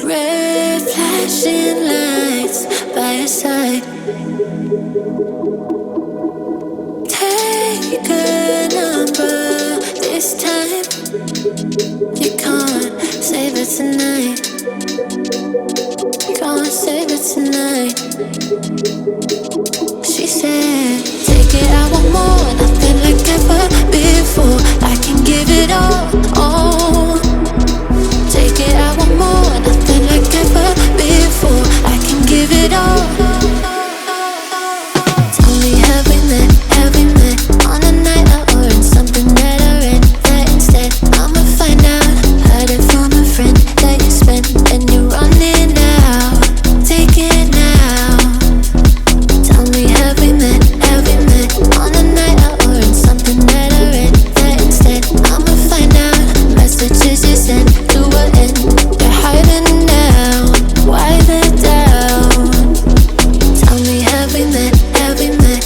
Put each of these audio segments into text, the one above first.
Red flashing lights by your side. Take a number this time. You can't save it tonight. Can't save it tonight. She said, take it, I want more. Nothing like ever before. I can give it all. Take it, I want more. Nothing like ever before. I can give it all. Tell me, have we met? Have we met on a night out or in something that I read? That instead, I'ma find out. Heard it from a friend that you spent and you're running out. Take it now. Tell me, have we met? Have we met on a night out or in something that I read? That instead, I'ma find out. Messages you sent to an end. You're hiding now. Why the doubt? Tell me, have we met? Have we met?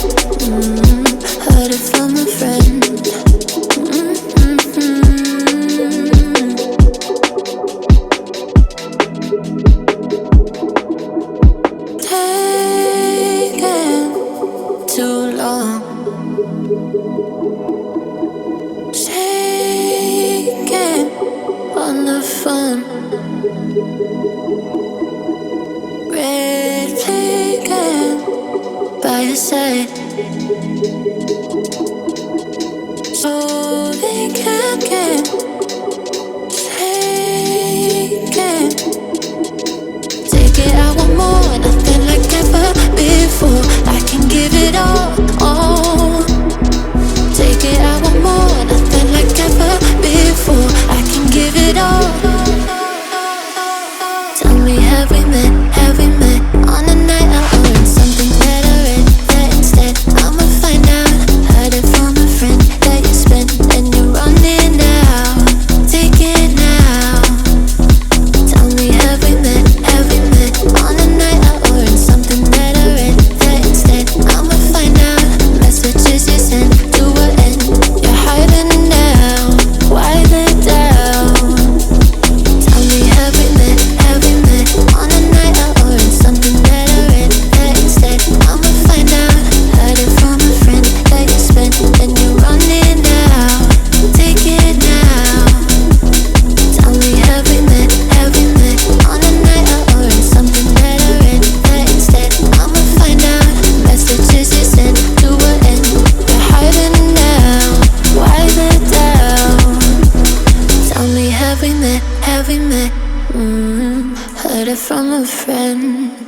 Heard it from a friend. Taking too long. Shaking on the phone. Red flagging by your side. So they can't get taken. Take it, I want more. Nothing like ever before. I can give it all. Take it, I want more. Nothing like ever before. I can give it all. Tell me, have we met? Have we met on a night out or in something that I read? That instead, I'ma find out. Heard it from a friend that you spent and you're running out. Take it now. Tell me, have we met? Have we met on a night out or in something that I read? That instead, I'ma find out. Messages you sent to an end. You're hiding now. Why the doubt? Tell me, have we met? Have we met on a night out or in something that I read? That instead, I'ma find out. Heard it from a friend that you spent and you're running out. Take it now. Tell me, have we met? Have we met on a night out or in something that I read? That instead, I'ma find out. Messages you sent to an end. You're hiding now. Why the doubt? Tell me, have we met? Have we met? Heard it from a friend.